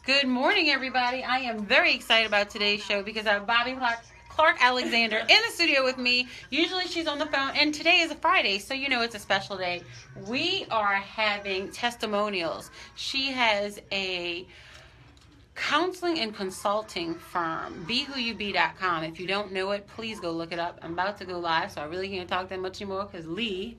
Good morning, everybody. I am very excited about today's show because I have Bobbie Clark Alexander in the studio with me. Usually she's on the phone, and today is a Friday, so you know it's a special day. We are having testimonials. She has a counseling and consulting firm, BeWhoYouBe.com. If you don't know it, please go look it up. I'm about to go live, so I really can't talk that much anymore because Lee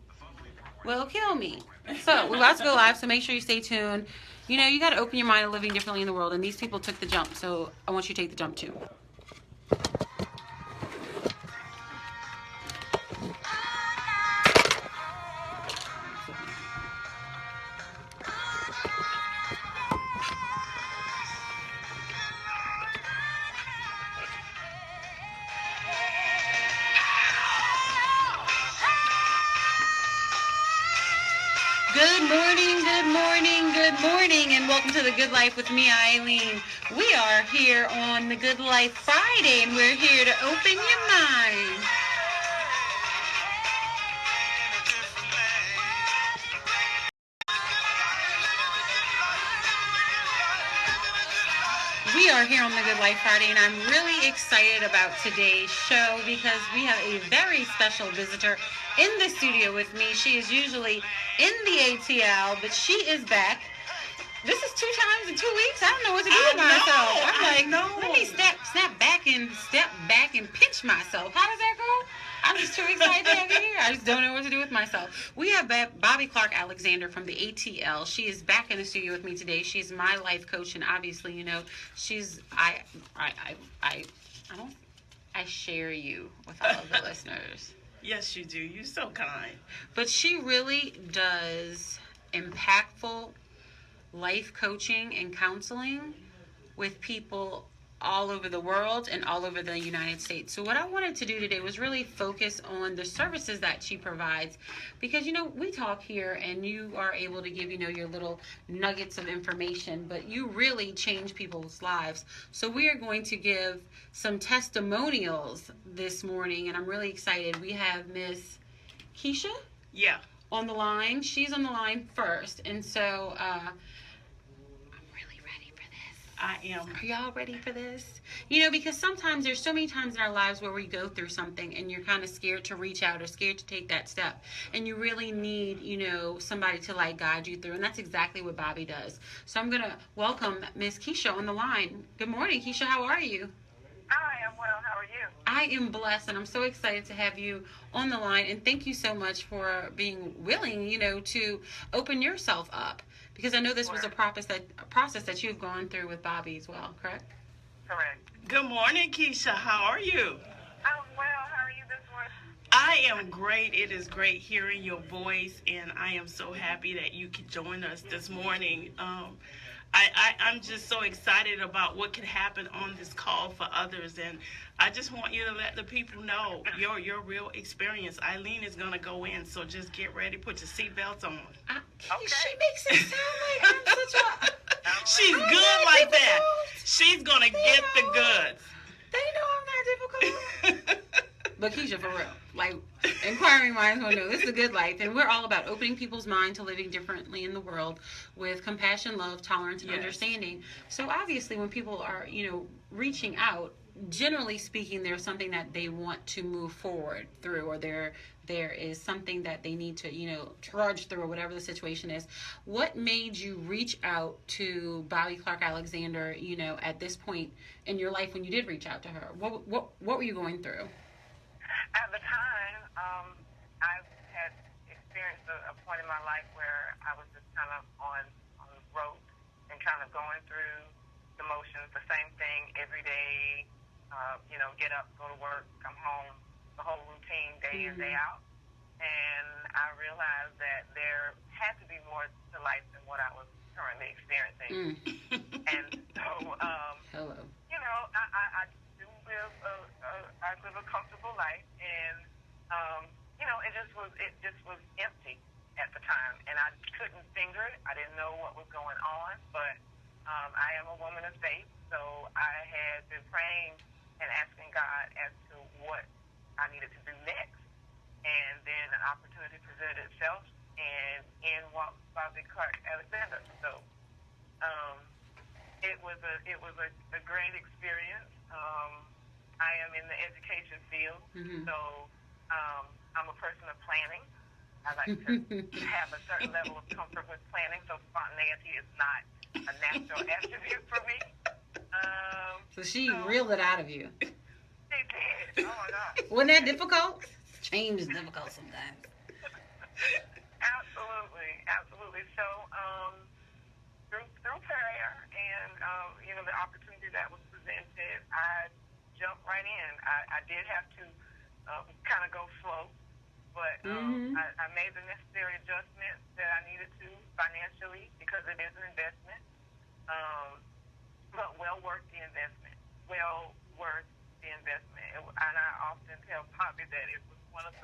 will kill me. So we're about to go live, so make sure you stay tuned. You know, you got to open your mind to living differently in the world, and these people took the jump, so I want you to take the jump too. Good morning, good morning, good morning, and welcome to The Good Life with me, Eileen. We are here on The Good Life Friday, and we're here to open your mind. We are here on The Good Life Friday, and I'm really excited about today's show because we have a very special visitor in the studio with me. She is usually in the ATL, but she is back. This is 2 times in 2 weeks. I don't know what to do with myself. I'm like, let me step back and pinch myself. How does that go? I'm just too excited to have you here. I just don't know what to do with myself. We have Bobbie Clark Alexander from the ATL. She is back in the studio with me today. She's my life coach, and obviously, you know, she's I share you with all of the listeners. Yes, you do. You're so kind. But she really does impactful life coaching and counseling with people all over the world and all over the United States. So what I wanted to do today was really focus on the services that she provides, because, you know, we talk here and you are able to give, you know, your little nuggets of information, but you really change people's lives. So we are going to give some testimonials this morning, and I'm really excited. We have Miss Kesha on the line. She's on the line first, and so I am. Are y'all ready for this? You know, because sometimes there's so many times in our lives where we go through something and you're kind of scared to reach out or scared to take that step. And you really need, you know, somebody to like guide you through. And that's exactly what Bobbie does. So I'm going to welcome Miss Kesha on the line. Good morning, Kesha. How are you? Hi, I'm well. How are you? I am blessed, and I'm so excited to have you on the line. And thank you so much for being willing, you know, to open yourself up. Because I know this was a process that you've gone through with Bobbie as well, correct? Correct. Good morning, Kesha. How are you? I'm well. How are you this morning? I am great. It is great hearing your voice, and I am so happy that you could join us this morning. I'm just so excited about what can happen on this call for others, and I just want you to let the people know your real experience. Eileen is going to go in, so just get ready, put your seatbelts on. Okay. She makes it sound like I'm such a... She's good like that. She's going to get the goods. They know I'm not difficult. But Kesha, for real, like, inquiring minds want to know, this is a good life, and we're all about opening people's mind to living differently in the world with compassion, love, tolerance, and understanding. So obviously when people are, you know, reaching out, generally speaking, there's something that they want to move forward through, or there is something that they need to, you know, trudge through, or whatever the situation is. What made you reach out to Bobbie Clark Alexander, you know, at this point in your life when you did reach out to her? What were you going through? At the time, I had experienced a point in my life where I was just kind of on the road and kind of going through the motions, the same thing every day, you know, get up, go to work, come home, the whole routine day in, day out. And I realized that there had to be more to life than what I was currently experiencing. And so, you know, I do live a comfortable life, and you know, it just was empty at the time, and I couldn't finger it. I didn't know what was going on, but I am a woman of faith, so I had been praying and asking God as to what I needed to do next, and then an opportunity presented itself, and in walked Bobbie Clark Alexander. So it was a great experience. I am in the education field, so I'm a person of planning. I like to have a certain level of comfort with planning, so spontaneity is not a natural attribute for me. So she reeled it out of you. She did. Oh my God. Wasn't that difficult? Change is difficult sometimes. Absolutely. So, through prayer and the opportunity that was presented, I jumped right in. I did have to kind of go slow, but I made the necessary adjustments that I needed to financially because it is an investment. But well worth the investment. And I often tell Bobbie that it was one of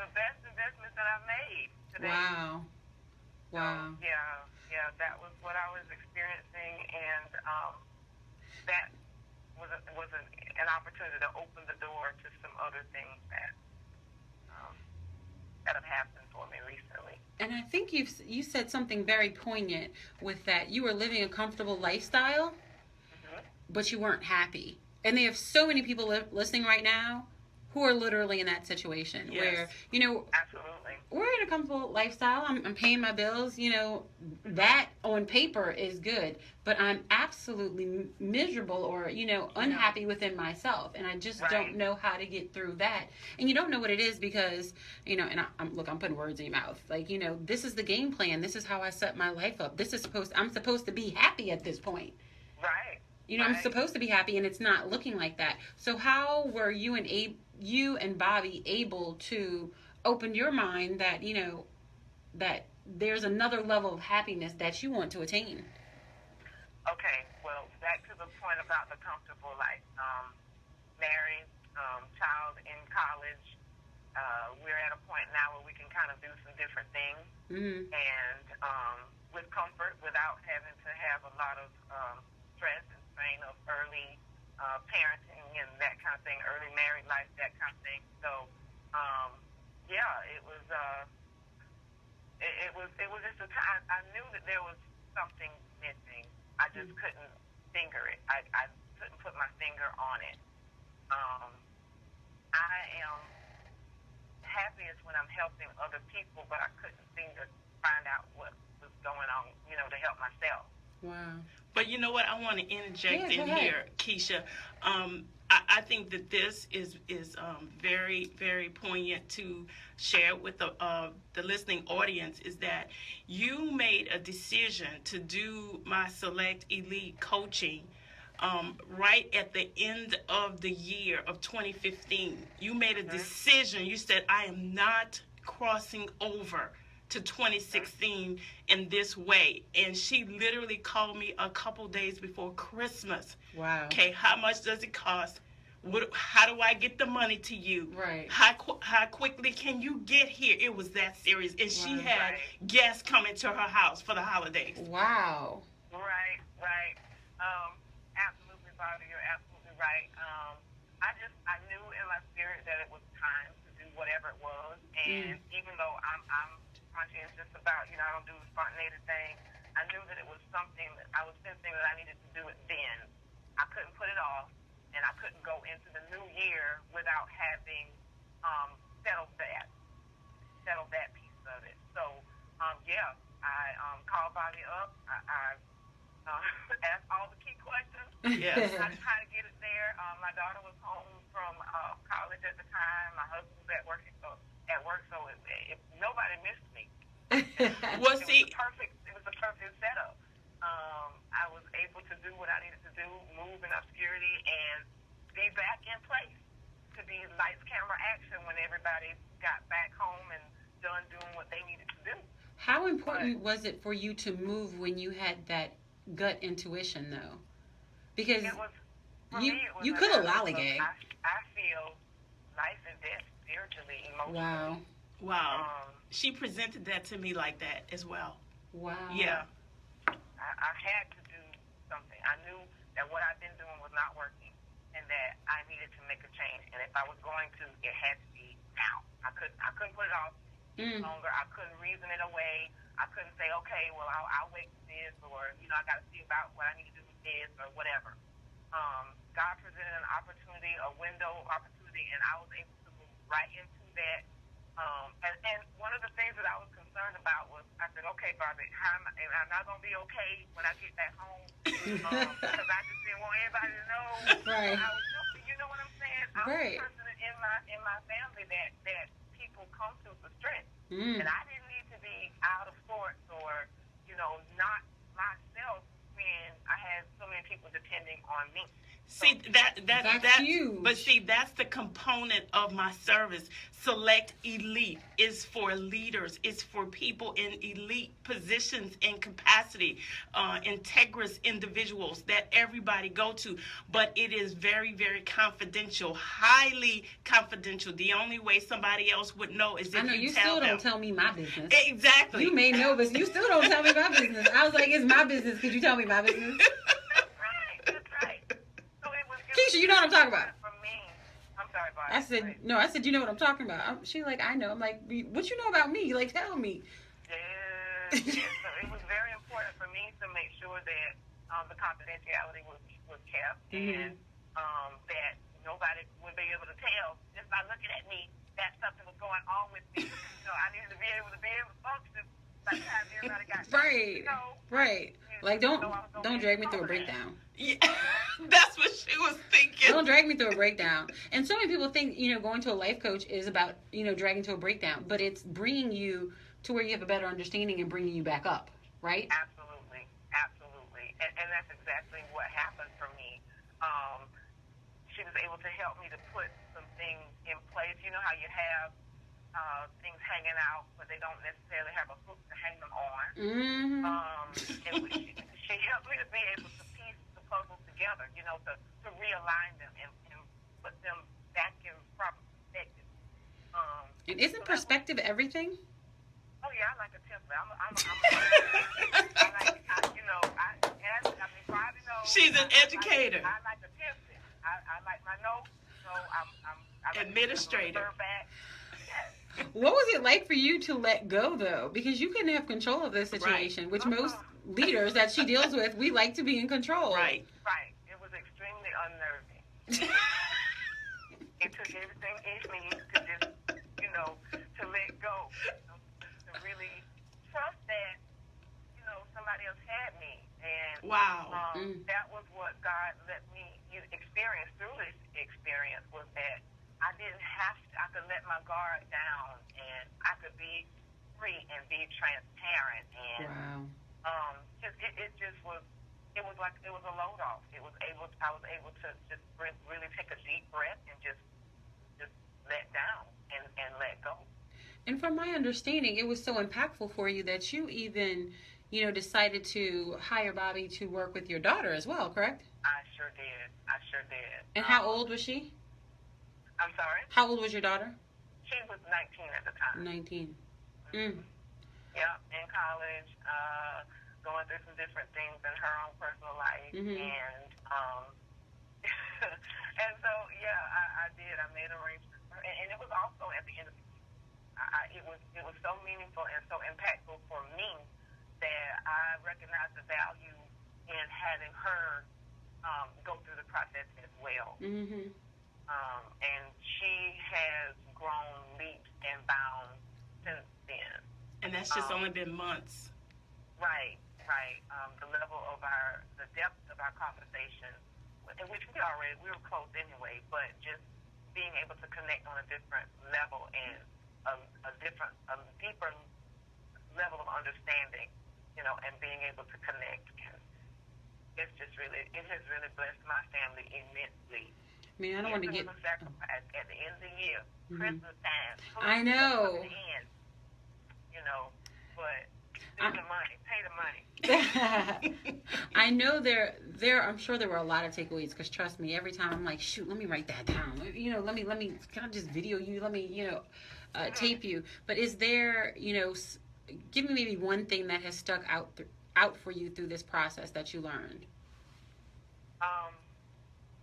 the best investments that I've made today. Wow. So, yeah, that was what I was experiencing, and that was an opportunity to open the door to some other things that have happened for me recently. And I think you said something very poignant with that. You were living a comfortable lifestyle, but you weren't happy. And there are so many people listening right now who are literally in that situation where, Absolutely. We're in a comfortable lifestyle. I'm paying my bills. That on paper is good, but I'm absolutely miserable or, unhappy within myself. And I just don't know how to get through that. And you don't know what it is because, and I'm putting words in your mouth. Like, this is the game plan. This is how I set my life up. I'm supposed to be happy at this point. Right. I'm supposed to be happy, and it's not looking like that. So how were you and Bobbie able to open your mind that, that there's another level of happiness that you want to attain? Okay, well, back to the point about the comfortable life. Married, child in college. We're at a point now where we can kind of do some different things. And with comfort, without having to have a lot of stress and strain of early parenting and that kind of thing, early married life, that kind of thing. So, it was just a time. I knew that there was something missing. I just couldn't finger it. I couldn't put my finger on it. I am happiest when I'm helping other people, but I couldn't seem to find out what was going on, to help myself. Wow. But you know what? I want to interject in here, Kesha. I think that this is very, very poignant to share with the listening audience, is that you made a decision to do my Select Elite coaching right at the end of the year of 2015. You made a decision. You said, I am not crossing over to 2016 in this way. And she literally called me a couple days before Christmas. Wow. Okay, how much does it cost? How do I get the money to you? Right. How quickly can you get here? It was that serious. And she had guests coming to her house for the holidays. Wow. Right. Absolutely, Bobbie, you're absolutely right. I knew in my spirit that it was time to do whatever it was. And even though I'm conscientious about, I don't do the spontaneity thing, I knew that it was something that I was sensing that I needed to do it then. I couldn't put it off, and I couldn't go into the new year without having settled that piece of it. So, I called Bobbie up. I asked all the key questions. Yes. How to get it there. My daughter was home from college at the time. My husband was at work, so nobody missed me. Well, It was the perfect setup. I was able to do what I needed to do, move in obscurity, and be back in place to be lights, camera, action when everybody got back home and done doing what they needed to do. How important was it for you to move when you had that gut intuition, though? Because you could have lollygagged. I feel life and death spiritually, emotionally. Wow. She presented that to me like that as well. Wow. Yeah. I had to do something. I knew that what I've been doing was not working and that I needed to make a change. And if I was going to, it had to be now. I couldn't put it off any longer. I couldn't reason it away. I couldn't say, okay, well, I'll wait for this, or, I got to see about what I need to do with this, or whatever. God presented an opportunity, a window of opportunity, and I was able to move right into that. And one of the things that I was concerned about was, I said, okay, Bobbie, am I not going to be okay when I get back home? Because I just didn't want everybody to know. Right. I was guilty, you know what I'm saying? I'm Right. the person in my family that people come to for strength. Mm. And I didn't need to be out of sorts or, not myself when I had so many people depending on me. See, that's huge. But see, that's the component of my service. Select Elite is for leaders. It's for people in elite positions and capacity, integrous individuals that everybody go to. But it is very, very confidential, highly confidential. The only way somebody else would know is if I know you you tell still them. don't tell me my business. Exactly. You may know, but you still don't tell me my business. I was like, it's my business. Could you tell me my business? That's right. So it was Keisha, you know what I'm talking about. For me, I'm sorry, Bobbie. I said, no, I said, you know what I'm talking about. She's like, I know. I'm like, what you know about me? Like, tell me. Yes. So it was very important for me to make sure that the confidentiality was kept, and that nobody would be able to tell just by looking at me that something was going on with me. I needed to be able to function by the time everybody got Right. Right. Like, don't drag me through a breakdown. Yeah, that's what she was thinking. Don't drag me through a breakdown. And so many people think, going to a life coach is about, dragging to a breakdown. But it's bringing you to where you have a better understanding and bringing you back up, right? Absolutely. And that's exactly what happened for me. She was able to help me to put some things in place. You know how you have things hanging out, but they don't necessarily have a hook to hang them on. Mm-hmm. And she helped me to be able to piece the puzzle together, to realign them and put them back in proper perspective. And isn't perspective everything? Oh yeah, I like a template. Bobbie knows. She's an educator. I like a template. I like my notes, so I'm administrator. What was it like for you to let go, though? Because you couldn't have control of this situation, which most leaders that she deals with, we like to be in control. Right. It was extremely unnerving. It took everything in me to just, to let go, to really trust that, somebody else had me. And that was what God let me experience through this experience, was that I didn't have to, I could let my guard down, and I could be free and be transparent. And it just was, it was like, it was a load off. I was able to just really take a deep breath and just let down and let go. And from my understanding, it was so impactful for you that you even, decided to hire Bobbie to work with your daughter as well, correct? I sure did. And how old was she? I'm sorry? How old was your daughter? She was 19 at the time. 19. Yeah, in college, going through some different things in her own personal life. And and so, I did. I made arrangements for her. And it was also at the end of the year. It was so meaningful and so impactful for me that I recognized the value in having her go through the process as well. And she has grown leaps and bounds since then. And that's just only been months. Right. The level of the depth of our conversation, in which we were close anyway, but just being able to connect on a different level and a deeper level of understanding, and being able to connect. And it has really blessed my family immensely. I mean, I don't want to get... Sacrifice at the end of the year, Christmas time. I know. But pay the money. I know I'm sure there were a lot of takeaways, because trust me, every time I'm like, shoot, let me write that down. Let me, can I just video you? Let me, tape you. But is there, give me maybe one thing that has stuck out for you through this process that you learned.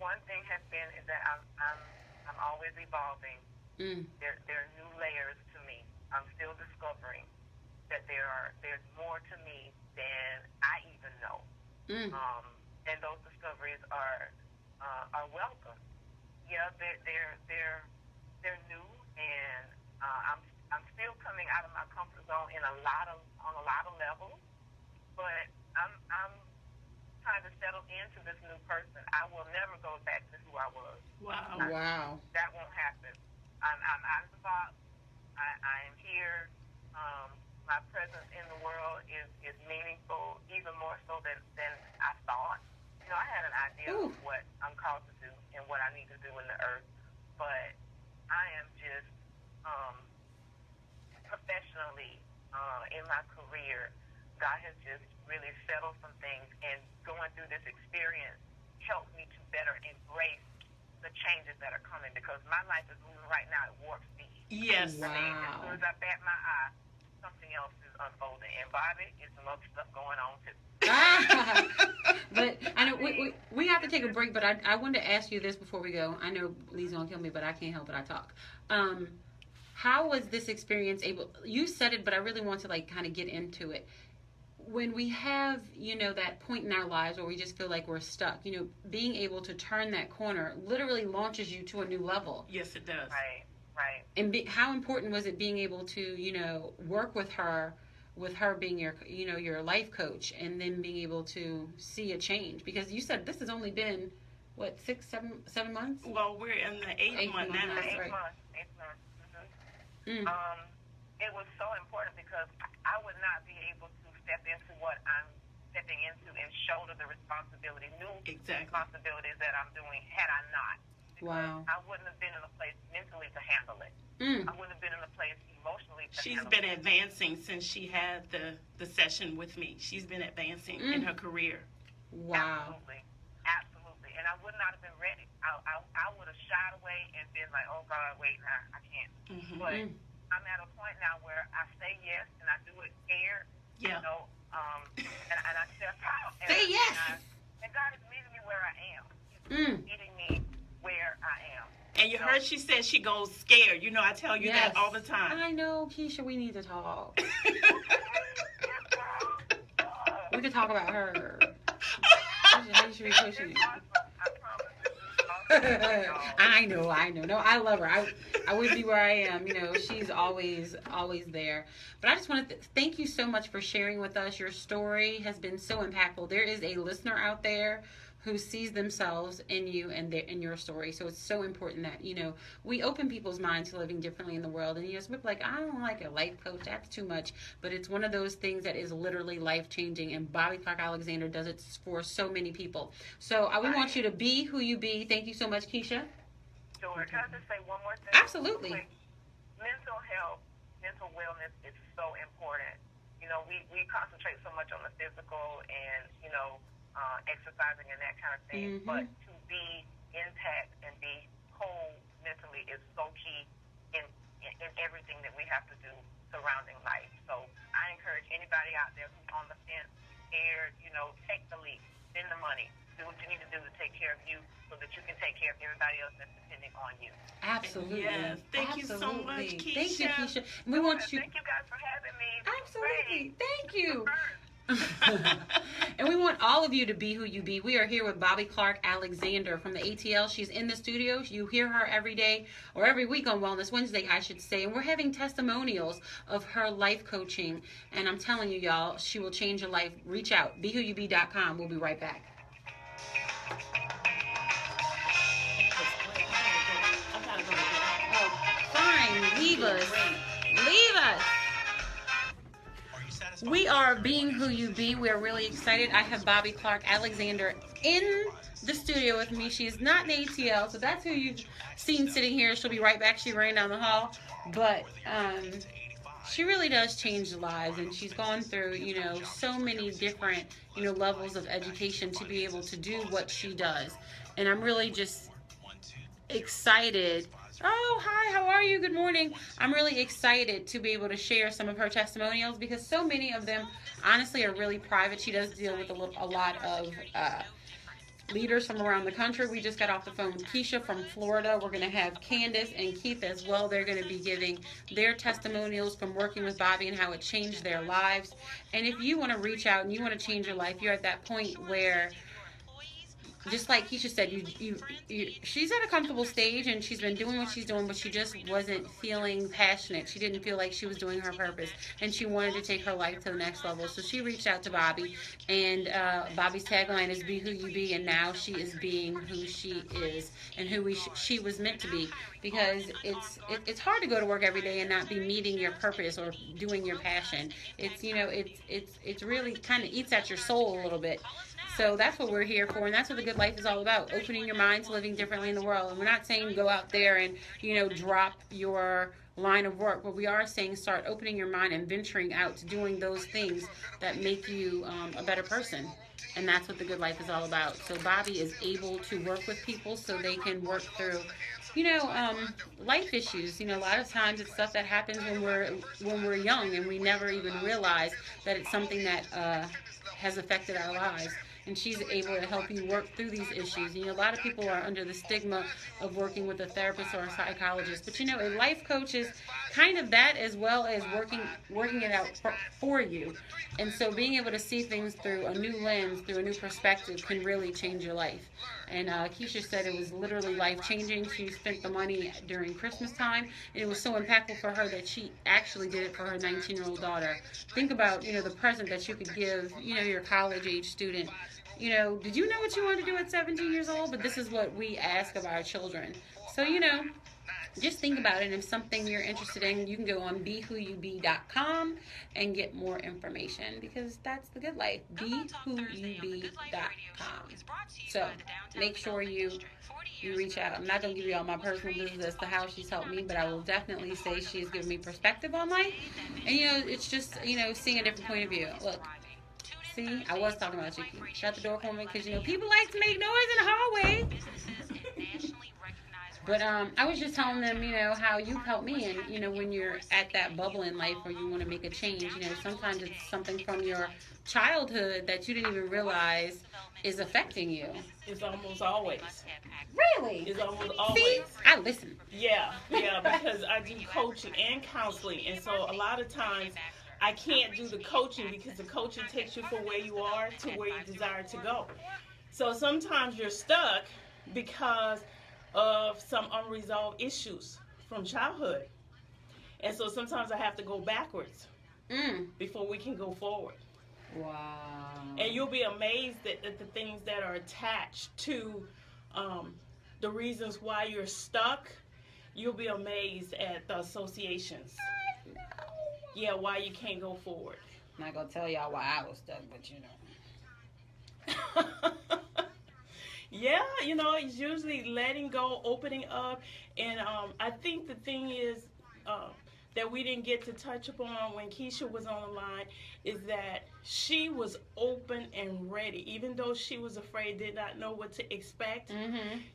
One thing has been is that I'm always evolving. There are new layers to me. I'm still discovering that there's more to me than I even know. And those discoveries are welcome. Yeah, they're new, and I'm still coming out of my comfort zone on a lot of levels. But I'm trying to settle into this new person. I will never go back to who I was. Wow. That won't happen. I'm out of the box. I am here. My presence in the world is meaningful, even more so than I thought. You know, I had an idea of what I'm called to do and what I need to do in the earth, but I am just professionally in my career. God has just really settled some things, and going through this experience helped me to better embrace the changes that are coming, because my life is moving right now at warp speed. Yes. Wow. I mean, as soon as I bat my eye, something else is unfolding. And Bobbie, there's some other stuff going on too. But I know we have to take a break, but I wanted to ask you this before we go. I know Lee's gonna kill me, but I can't help it. I talk. How was this experience able? You said it, but I really want to kind of get into it. When we have, that point in our lives where we just feel like we're stuck, being able to turn that corner literally launches you to a new level. Yes, it does. Right. And how important was it being able to, work with her being your life coach, and then being able to see a change? Because you said this has only been, what, 6, 7 months? Well, we're in the eighth month now. Eighth month. It was so important because I would not be able to step into what I'm stepping into and shoulder the new responsibilities that I'm doing had I not. Wow. I wouldn't have been in a place mentally to handle it. I wouldn't have been in a place emotionally to She's handle been it. advancing since she had the session with me. She's been advancing in her career. Wow. Absolutely. And I would not have been ready. I would have shied away and been like, oh, God, wait, I can't. But I'm at a point now where I say yes and I do it scared. Yeah. And I step out. Say yes. And God is meeting me where I am. He's meeting me where I am. And you heard she said she goes scared. I tell you that all the time. I know, Kesha, we need to talk. We could talk about her. How you should be pushing it. I know. No, I love her. I would be where I am. She's always there. But I just want to thank you so much for sharing with us. Your story has been so impactful. There is a listener out there who sees themselves in you and in your story. So it's so important that, we open people's minds to living differently in the world. And some people are like, I don't like a life coach. That's too much. But it's one of those things that is literally life-changing. And Bobbie Clark Alexander does it for so many people. So we want you to be who you be. Thank you so much, Kesha. Sure. Can I just say one more thing? Absolutely. Mental health, mental wellness is so important. We concentrate so much on the physical and, exercising and that kind of thing. But to be intact and be whole mentally is so key in everything that we have to do surrounding life. So I encourage anybody out there who's on the fence, scared, take the leap, spend the money, do what you need to do to take care of you so that you can take care of everybody else that's depending on you. Absolutely. Yes. Thank you so much, Kesha. Thank you, Kesha. Thank you guys for having me. Absolutely. Thank you. And we want all of you to be who you be. We are here with Bobbie Clark Alexander from the ATL. She's in the studio. You hear her every day, or every week on Wellness Wednesday, I should say. And we're having testimonials of her life coaching. And I'm telling you, y'all, she will change your life. Reach out. BeWhoYouBe.com. We'll be right back. Oh, fine. Leave us. We are being who you be. We are really excited. I have Bobbie Clark Alexander in the studio with me. She is not in ATL, so that's who you've seen sitting here. She'll be right back. She ran down the hall. But she really does change lives, and she's gone through, so many different, levels of education to be able to do what she does. And I'm really just excited. Oh, hi, how are you? Good morning. I'm really excited to be able to share some of her testimonials because so many of them, honestly, are really private. She does deal with a lot of leaders from around the country. We just got off the phone with Kesha from Florida. We're going to have Candace and Keith as well. They're going to be giving their testimonials from working with Bobbie and how it changed their lives. And if you want to reach out and you want to change your life, you're at that point where, just like Kesha said, she's at a comfortable stage and she's been doing what she's doing, but she just wasn't feeling passionate. She didn't feel like she was doing her purpose, and she wanted to take her life to the next level. So she reached out to Bobbie, and Bobbie's tagline is "Be who you be," and now she is being who she is and who she was meant to be. Because it's hard to go to work every day and not be meeting your purpose or doing your passion. It's really kind of eats at your soul a little bit. So that's what we're here for, and that's what the good life is all about, opening your mind to living differently in the world. And we're not saying go out there and, drop your line of work, but we are saying start opening your mind and venturing out to doing those things that make you a better person. And that's what the good life is all about. So Bobbie is able to work with people so they can work through life issues. A lot of times it's stuff that happens when we're young and we never even realize that it's something that has affected our lives. And she's able to help you work through these issues. A lot of people are under the stigma of working with a therapist or a psychologist. But a life coach is kind of that, as well as working it out for you. And so being able to see things through a new lens, through a new perspective, can really change your life. And Kesha said it was literally life-changing. She spent the money during Christmas time, and it was so impactful for her that she actually did it for her 19-year-old daughter. Think about, the present that you could give, your college-age student. Did you know what you wanted to do at 17 years old? But this is what we ask of our children. So, just think about it. If something you're interested in, you can go on BeWhoYouBe.com and get more information, because that's the good life. BeWhoYouBe.com. So make sure you reach out. I'm not going to give you all my personal business as to how she's helped me, but I will definitely say she's given me perspective on life. And, it's just, seeing a different point of view. Look. See, I was talking about you. Shut the door for me, because, people like to make noise in the hallway. But I was just telling them, how you've helped me. And, when you're at that bubble in life where you want to make a change, sometimes it's something from your childhood that you didn't even realize is affecting you. It's almost always. Really? It's almost always. See, I listen. Yeah, because I do coaching and counseling. And so a lot of times I can't do the coaching because the coaching takes you from where you are to where you desire to go. So sometimes you're stuck because of some unresolved issues from childhood. And so sometimes I have to go backwards before we can go forward. Wow. And you'll be amazed at the things that are attached to the reasons why you're stuck. You'll be amazed at the associations. Yeah, why you can't go forward. I'm not going to tell y'all why I was stuck, but Yeah, it's usually letting go, opening up. And I think the thing is that we didn't get to touch upon when Kesha was on the line is that she was open and ready. Even though she was afraid, did not know what to expect,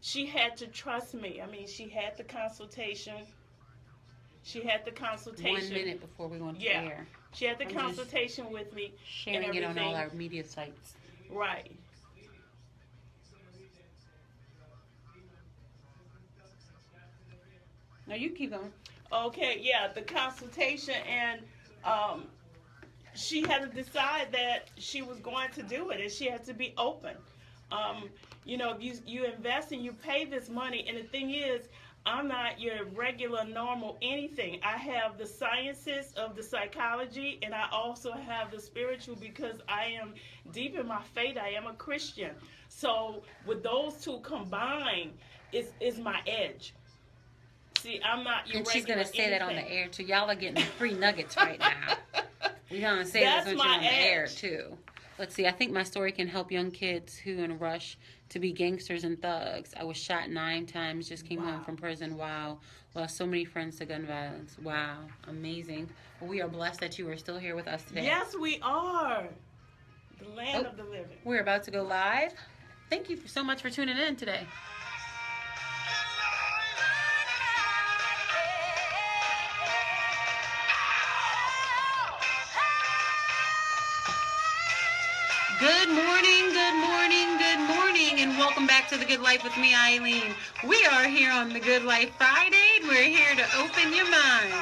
she had to trust me. I mean, she had the consultation. 1 minute before we go into the air. She had the consultation with me. Sharing it on all our media sites. Right. No, you keep going. Okay, yeah, the consultation, and she had to decide that she was going to do it, and she had to be open. You invest and you pay this money, and the thing is, I'm not your regular, normal anything. I have the sciences of the psychology, and I also have the spiritual, because I am deep in my faith. I am a Christian. So with those two combined, is my edge. See, I'm not your regular. And she's going to say that on the air, too. Y'all are getting free nuggets right now. We're going to say this when you're on the air, too. Let's see. I think my story can help young kids who in a rush to be gangsters and thugs. I was shot 9 times, just came home from prison. Wow. Lost so many friends to gun violence. Wow. Amazing. Well, we are blessed that you are still here with us today. Yes, we are. The land of the living. We're about to go live. Thank you so much for tuning in today. Good morning, and welcome welcome back to The Good Life with me, Eileen. We are here on The Good Life Friday, and we're here to open your mind.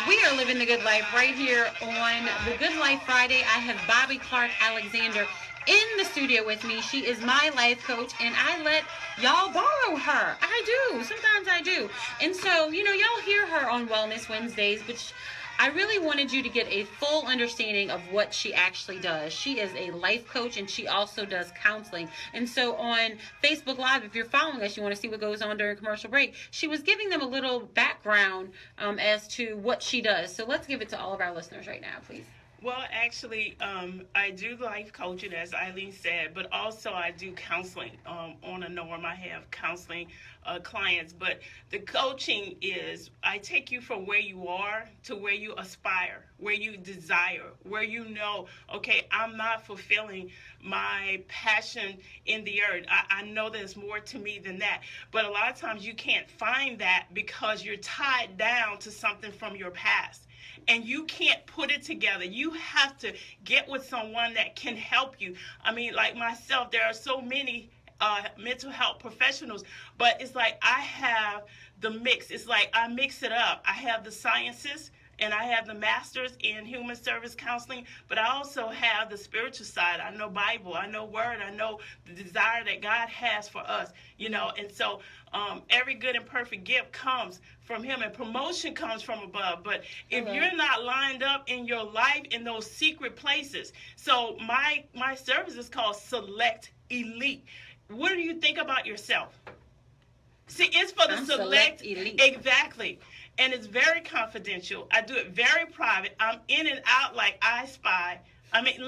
We are living the good life right here on The Good Life Friday. I have Bobbie Clark Alexander in the studio with me. She is my life coach, and I let y'all borrow her. I do. Sometimes I do. And so, y'all hear her on Wellness Wednesdays, but I really wanted you to get a full understanding of what she actually does. She is a life coach, and she also does counseling. And so on Facebook Live, if you're following us, you want to see what goes on during commercial break, she was giving them a little background as to what she does. So let's give it to all of our listeners right now, please. Well, actually, I do life coaching, as Eileen said, but also I do counseling on a norm. I have counseling clients, but the coaching is I take you from where you are to where you aspire, where you desire, where you know, okay, I'm not fulfilling my passion in the earth. I know there's more to me than that, but a lot of times you can't find that because you're tied down to something from your past. And you can't put it together. You have to get with someone that can help you. I mean, like myself, there are so many mental health professionals, but it's like I have the mix. It's like I mix it up. I have the sciences, and I have the master's in human service counseling, but I also have the spiritual side. I know Bible, I know Word, I know the desire that God has for us, and so every good and perfect gift comes from Him, and promotion comes from above. But if you're not lined up in your life in those secret places, so my service is called Select Elite. What do you think about yourself? See, it's for the select elite. Exactly. And it's very confidential. I do it very private. I'm in and out like I Spy. I mean,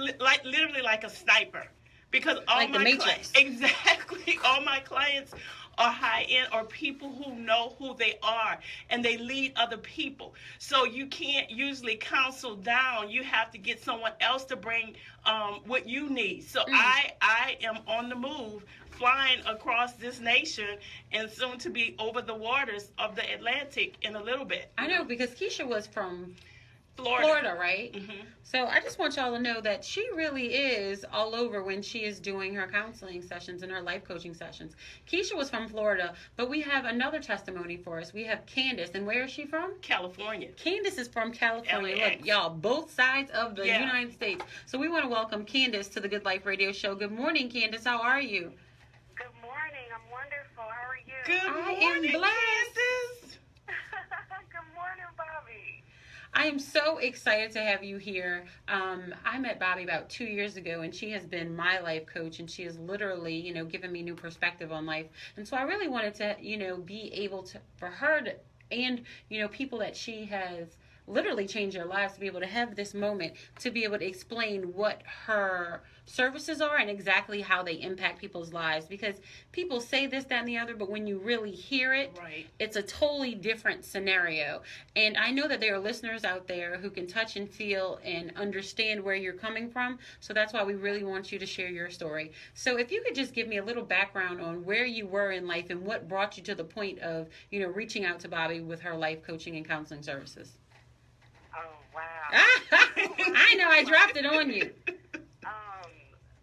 literally like a sniper. Because all like my clients, exactly, all my clients are high end or people who know who they are and they lead other people. So you can't usually counsel down. You have to get someone else to bring what you need. So I am on the move, flying across this nation and soon to be over the waters of the Atlantic in a little bit. I know, because Kesha was from Florida, right? Mm-hmm. So I just want y'all to know that she really is all over when she is doing her counseling sessions and her life coaching sessions. Kesha was from Florida, but we have another testimony for us. We have Candace, and where is she from? California. Candace is from California. LAX. Look, y'all, both sides of the United States. So we want to welcome Candace to the Good Life Radio Show. Good morning, Candace. How are you? Good morning. I'm wonderful. How are you? Good morning, Candace. Good morning, Bobbie. I am so excited to have you here. I met Bobbie about 2 years ago, and she has been my life coach, and she has literally, given me new perspective on life. And so I really wanted to, be able to, for her to, and, people that she has literally changed their lives, to be able to have this moment, to be able to explain what her services are and exactly how they impact people's lives. Because people say this, that, and the other, but when you really hear it, it's a totally different scenario. And I know that there are listeners out there who can touch and feel and understand where you're coming from. So that's why we really want you to share your story. So if you could just give me a little background on where you were in life and what brought you to the point of, reaching out to Bobbie with her life coaching and counseling services. Oh, wow. I know, I dropped it on you.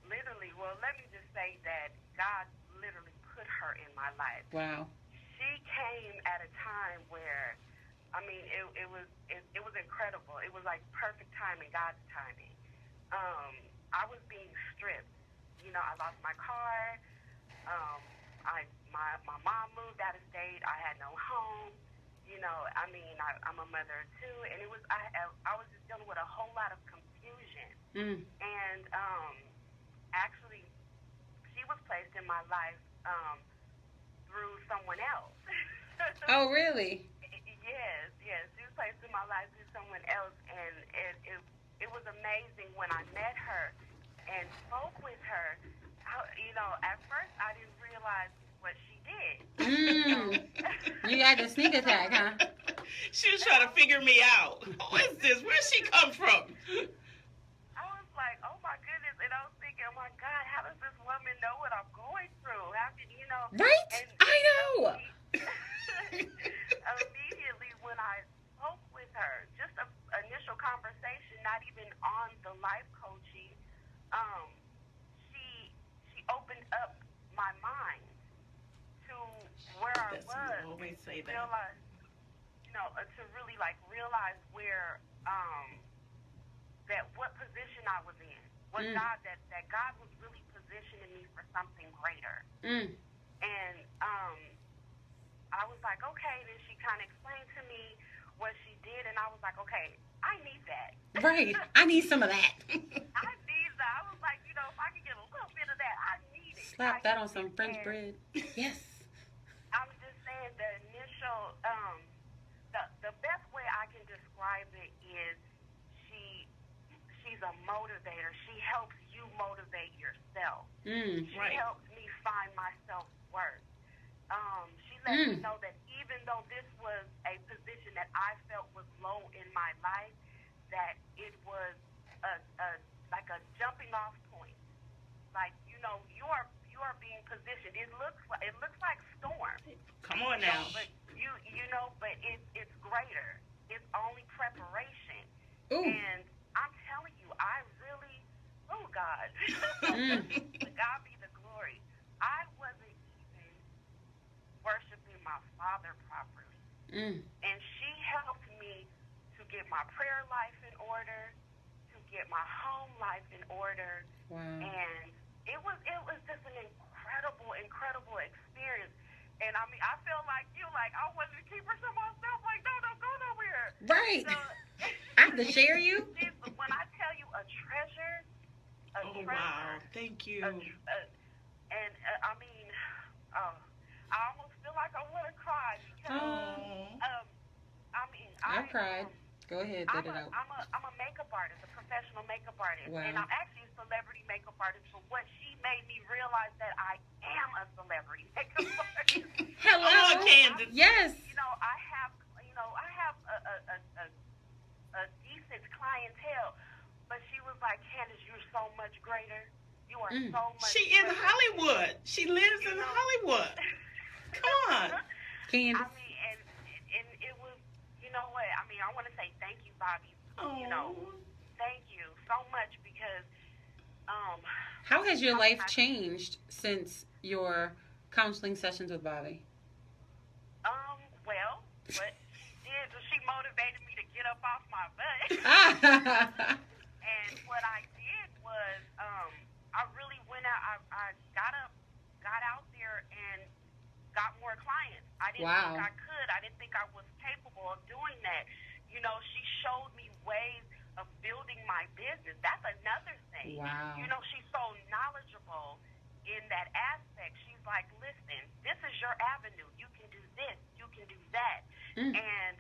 Literally, well, let me just say that God literally put her in my life. Wow. She came at a time where, it was incredible. It was like perfect timing, God's timing. I was being stripped. I lost my car. My mom moved out of state. I had no home. I'm a mother too, and it was I was just dealing with a whole lot of confusion. And actually, she was placed in my life through someone else. Oh, really? Yes, she was placed in my life through someone else, and it was amazing when I met her and spoke with her. At first I didn't realize what she did. You had a sneak attack, huh? She was trying to figure me out. Who is this? Where'd she come from? I was like, oh my goodness. the life coaching, she opened up my mind to where I was. You always say that. Realize, to really like realize where that what position I was in. What God that God was really positioning me for something greater. And I was like, okay. Then she kind of explained to me what she did, and I was like, okay, I need that. Right. I need some of that. I need that. I was like, if I could get a little bit of that, I need it. Slap that on some French bread. Yes. I'm just saying the initial, the best way I can describe it is she's a motivator. She helps you motivate yourself. She helps me find my self-worth. She let me know that even though this was a position that I felt was low in my life, that it was like a jumping off point. Like, you are being positioned. It looks like storm. Come on now. But but it's greater. It's only preparation. Ooh. And I'm telling you, I really, oh God, to God be the glory. I wasn't even worshiping my Father properly. And she helped me to get my prayer life in order, to get my home life in order. Wow. And it was just an incredible experience. And I mean, I feel like I wanted to keep her to myself. Like, no, don't go nowhere. Right. So, I have to share you. When I tell you a treasure. Wow. Thank you. I mean, I almost feel like I want to cry because, I mean, I cried. Go ahead, get it out. I'm a makeup artist, a professional makeup artist. Wow. And I'm actually a celebrity makeup artist, but what she made me realize that I am a celebrity makeup artist. Hello, Candace. Yes. I have a decent clientele, but she was like, Candace, you're so much greater. You are so much She in Hollywood. She lives in Hollywood. Come on. Candace. I mean, and it was, what? I mean, I want to say thank you, Bobbie. Thank you so much because, how has your life changed since your counseling sessions with Bobbie? Well, what she did was she motivated me to get up off my butt. And what I did was, I really went out. I got out there and got more clients. I didn't think I could. I didn't think I was capable of doing that. She showed me ways of building my business. That's another thing. Wow. She's so knowledgeable in that aspect. She's like, listen, this is your avenue. You can do this. You can do that. And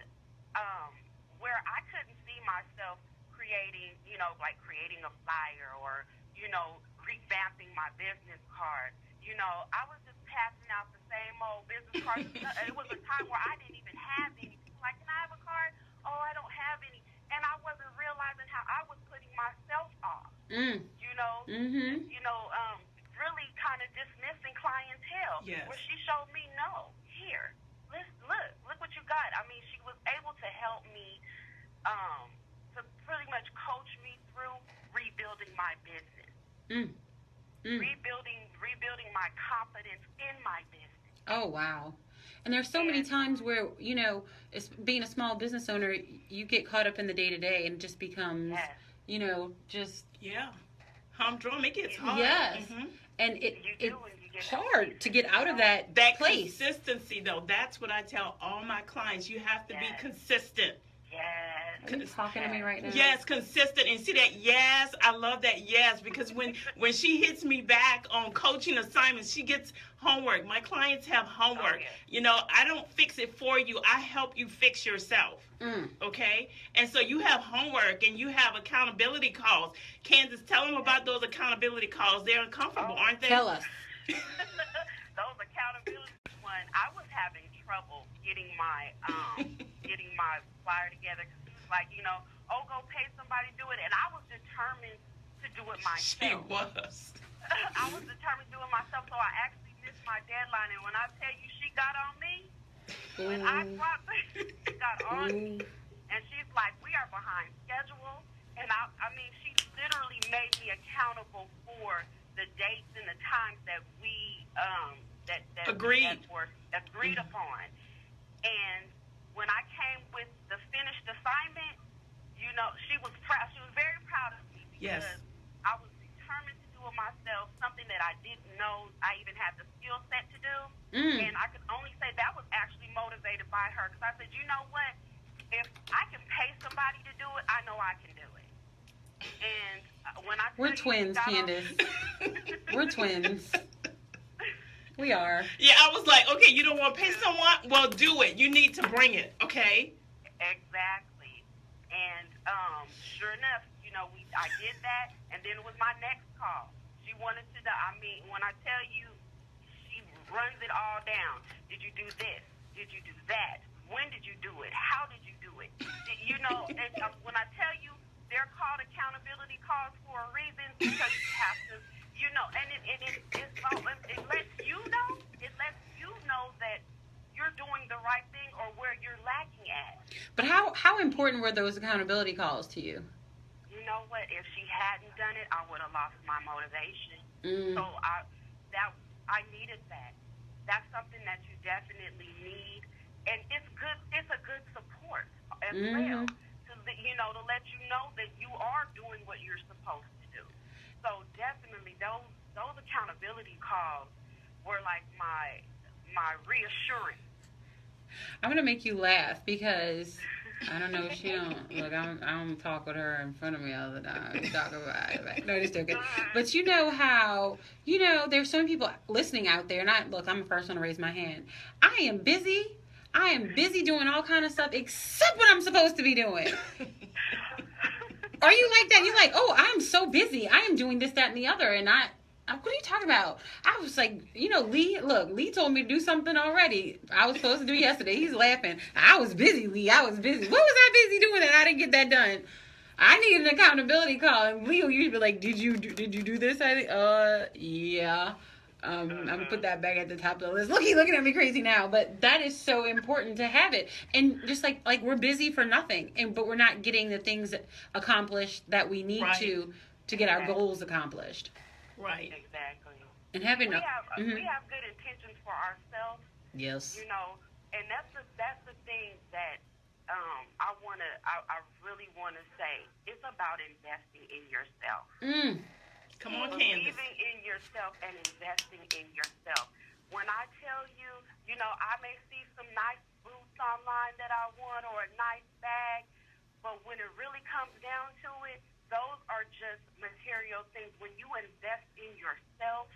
where I couldn't see myself creating a flyer or, revamping my business card. I was just passing out the same old business cards. It was a time where I didn't even have any. People were like, can I have a card? Oh, I don't have any. And I wasn't realizing how I was putting myself off. Really kind of dismissing clientele. Yes. Where she showed me, no, here, look what you got. I mean, she was able to help me to pretty much coach me through rebuilding my business. Rebuilding my confidence in my business. Oh, wow. And there's so many times where, it's being a small business owner, you get caught up in the day-to-day and it just becomes, Yeah. Humdrum. It gets hard. Yes. And it's hard to get out of that place. Consistency, though, that's what I tell all my clients. You have to be consistent. Yes. Are you talking to me right now? Yes, consistent. And see that yes, I love that yes, because when she hits me back on coaching assignments, she gets homework. My clients have homework. I don't fix it for you. I help you fix yourself. Okay? And so you have homework and you have accountability calls. Candace, tell them about those accountability calls. They're uncomfortable, aren't they? Tell us. Those accountability ones, I was having trouble getting my flyer together because he was like, go pay somebody to do it, and I was determined to do it myself. She was. I was determined to do it myself, so I actually missed my deadline, and when I tell you she got on me, when I dropped it, she got on me, and she's like, we are behind schedule, and I mean, she made me accountable for the dates and the times that we that were agreed upon. And when I came with the finished assignment, you know, she was proud. She was very proud of me because I was determined to do it myself, something that I didn't know I even had the skill set to do. And I could only say that was actually motivated by her, because I said, you know what? If I can pay somebody to do it, I know I can do it. And when I we're twins, Candace. We're twins. We are. Yeah, I was like, okay, you don't want to pay someone? Well, do it. You need to bring it, okay? Exactly. And sure enough, you know, I did that, and then it was my next call. She wanted to, when I tell you, she runs it all down. Did you do this? Did you do that? When did you do it? How did you do it? You know, and when I tell you, they're called accountability calls for a reason, because you have to, you know, and it lets you know that you're doing the right thing or where you're lacking at. But how important were those accountability calls to you? You know what? If she hadn't done it, I would have lost my motivation. So I needed that. That's something that you definitely need, and it's good. It's a good support as well. To let you know that you are doing what you're supposed to do. So definitely those accountability calls were like my reassurance. I'm gonna make you laugh because I don't know if she don't look. I don't talk with her in front of me all the time. Talk about it. No, just joking. But you know how there's so many people listening out there. And I'm the first one to raise my hand. I am busy doing all kind of stuff except what I'm supposed to be doing. Are you like that? You're like, oh, I'm so busy. I am doing this, that, and the other. And what are you talking about? I was like, Lee told me to do something already. I was supposed to do yesterday. He's laughing. I was busy, Lee. I was busy. What was I busy doing that I didn't get that done? I need an accountability call. And Lee will usually be like, did you do this? Yeah. I'm going to put that back at the top of the list. Look, he's looking at me crazy now. But that is so important to have it. And just like we're busy for nothing. But we're not getting the things accomplished that we need to get our goals accomplished. Right. Exactly. And having we have good intentions for ourselves. Yes. You know, and that's the thing that I really want to say. It's about investing in yourself. Come on, Candace. Believing in yourself and investing in yourself. When I tell you, I may see some nice boots online that I want or a nice bag, but when it really comes down to it, those are just material things. When you invest in yourself,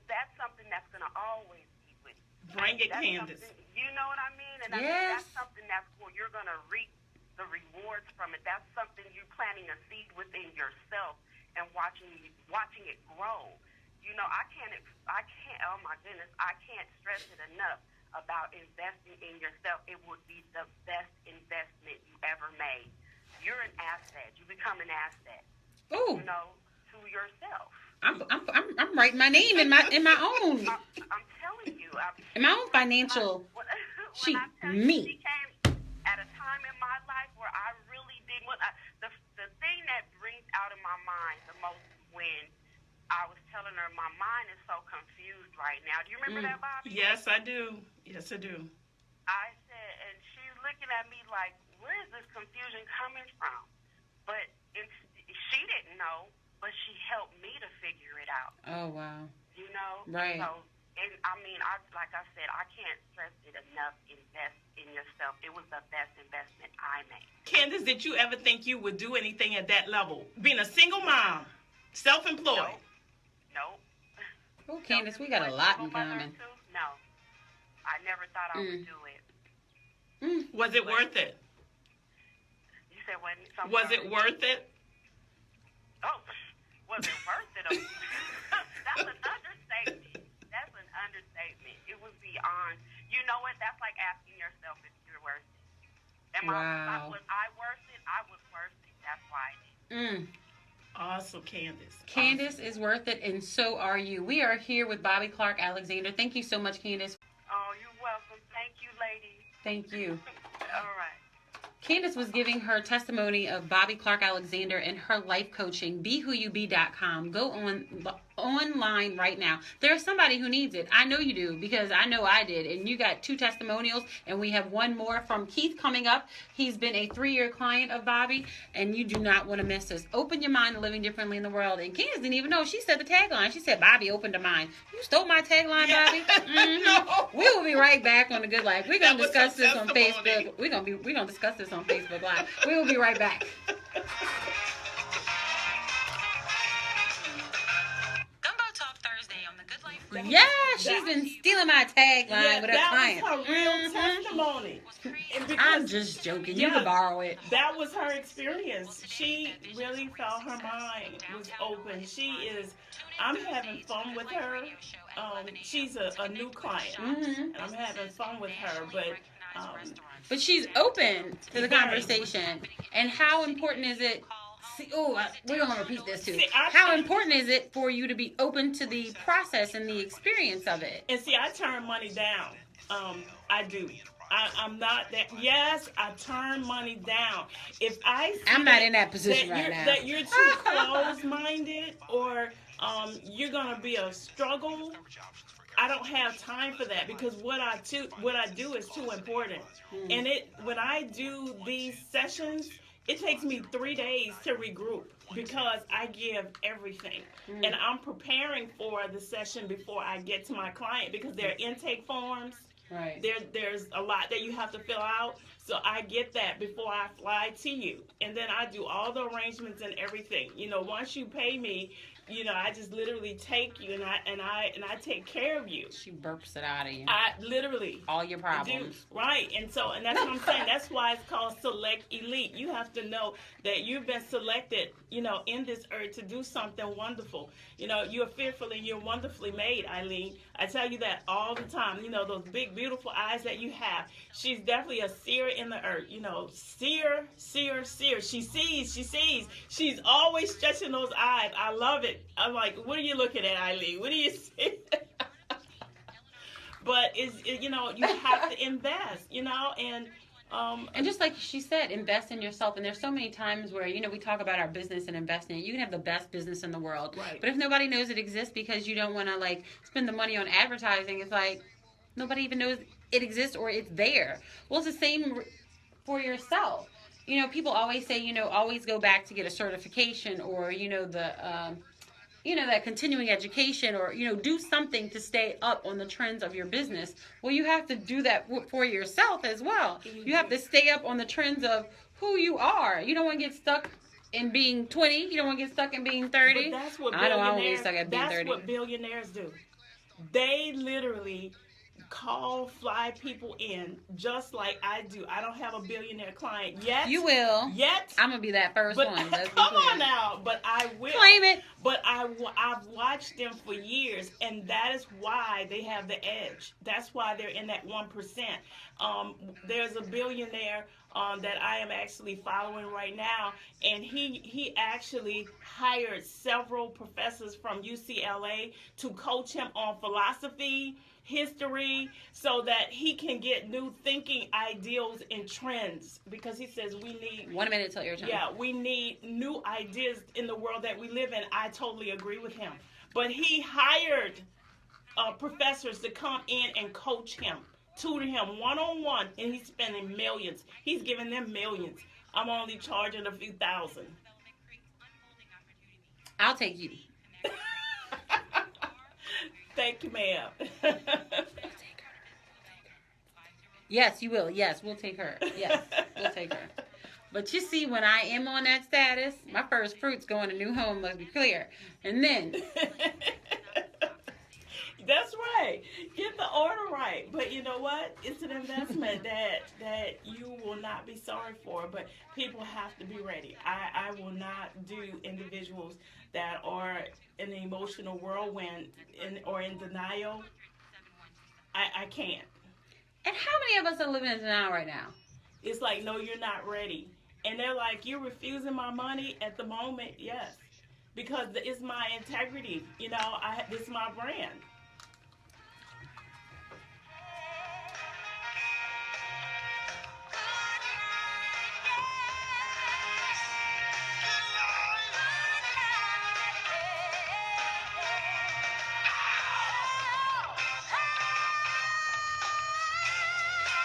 that's something that's going to always be with you. Bring it, Candace. You know what I mean? And that's something that's where you're going to reap the rewards from it. That's something you're planting a seed within yourself and watching it grow. Oh my goodness, I can't stress it enough about investing in yourself. It would be the best investment you ever made. You're an asset. You become an asset. Ooh. To yourself. I'm writing my name in my own. I'm telling you. In my own financial sheet. Me. She came at a time in my life where I really didn't. The thing that brings out of my mind the most when I was telling her my mind is so confused right now. Do you remember that, Bobbie? Yes, I do. Yes, I do. I said, and she's looking at me like, where is this confusion coming from? But she didn't know, but she helped me to figure it out. Oh, wow. So, Right. like I said, I can't stress it enough. Invest in yourself. It was the best investment I made. Candace, did you ever think you would do anything at that level? Being a single mom, self-employed. Nope. Oh, Candace, we got a lot in common. No. I never thought I would do it. Was it worth it? You said when? Was it worth it? Oh, was it worth it? That's an understatement. That's an understatement. It was beyond. You know what? That's like asking yourself if you're worth it. Was I worth it? I was worth it. That's why I did. Awesome, Candace. Candace is worth it, and so are you. We are here with Bobbie Clark Alexander. Thank you so much, Candace. Oh, you're welcome. Thank you, ladies. Thank you. All right. Candace was giving her testimony of Bobbie Clark Alexander and her life coaching, BeWhoYouBe.com. Go online right now. There's somebody who needs it. I know you do, because I know I did. And you got 2 testimonials, and we have one more from Keith coming up. He's been a 3-year client of Bobbie, and you do not want to miss this. Open your mind to living differently in the world. And Candace didn't even know. She said the tagline. She said, Bobbie opened her mind. You stole my tagline, Bobbie? Mm-hmm. No. We will be right back on The Good Life. We're going to discuss this on Facebook. We're going to discuss this on Facebook Live. We will be right back. Yeah, she's been stealing my tagline with her clients. That was her real testimony. I'm just joking. You can borrow it. That was her experience. She really felt her mind was open. I'm having fun with her. She's a new client, and I'm having fun with her, but she's open to the conversation. And how important is it? We're going to repeat this too. How important is it for you to be open to the process and the experience of it? And see, I turn money down. I do. I'm not that. Yes, I turn money down. If I'm not in that position right now. That you're too closed-minded, or you're gonna be a struggle. I don't have time for that, because what I do is too important. And when I do these sessions, it takes me 3 days to regroup, because I give everything. And I'm preparing for the session before I get to my client, because there are intake forms. Right. There's a lot that you have to fill out. So I get that before I fly to you. And then I do all the arrangements and everything. Once you pay me, I just literally take you and I take care of you. She burps it out of you. I literally all your problems. Right. And that's what I'm saying. That's why it's called Select Elite. You have to know that you've been selected, in this earth to do something wonderful. You're fearfully and you're wonderfully made, Eileen. I tell you that all the time. Those big, beautiful eyes that you have. She's definitely a seer in the earth. Seer. She sees. She's always stretching those eyes. I love it. I'm like, what are you looking at, Eileen? What do you see? But you have to invest, and just like she said, invest in yourself. And there's so many times where, we talk about our business and investing. You can have the best business in the world. Right. But if nobody knows it exists because you don't want to, spend the money on advertising, it's like nobody even knows it exists or it's there. Well, it's the same for yourself. People always say, always go back to get a certification or, that continuing education or, do something to stay up on the trends of your business. Well, you have to do that for yourself as well. You have to stay up on the trends of who you are. You don't want to get stuck in being 20. You don't want to get stuck in being 30. But that's what I don't want to get stuck at being 30. That's what billionaires do. They literally fly people in just like I do. I don't have a billionaire client yet. You will. Yet. I'm going to be that first one. Come on now. But I will. Claim it. But I've watched them for years, and that is why they have the edge. That's why they're in that 1%. There's a billionaire that I am actually following right now, and he actually hired several professors from UCLA to coach him on philosophy, history, so that he can get new thinking ideals and trends, because he says we need 1 minute till your turn. Yeah, we need new ideas in the world that we live in. I totally agree with him. But he hired professors to come in and coach him, tutor him one-on-one, and he's spending millions. He's giving them millions. I'm only charging a few thousand. I'll take you. Thank you, ma'am. Yes, you will. Yes, we'll take her. Yes, we'll take her. But you see, when I am on that status, my first fruit's going to new home, let's be clear. And then... That's right. Get the order right. But you know what? It's an investment that you will not be sorry for. But people have to be ready. I will not do individuals that are in an emotional whirlwind or in denial. I can't. And how many of us are living in denial right now? It's like, no, you're not ready. And they're like, you're refusing my money at the moment? Yes. Because it's my integrity. This is my brand.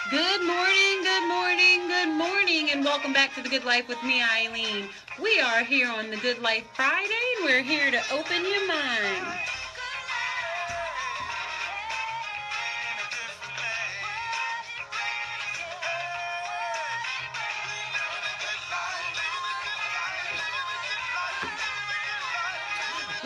Good morning, good morning, good morning, and welcome back to The Good Life with me, Eileen. We are here on The Good Life Friday, and we're here to open your mind.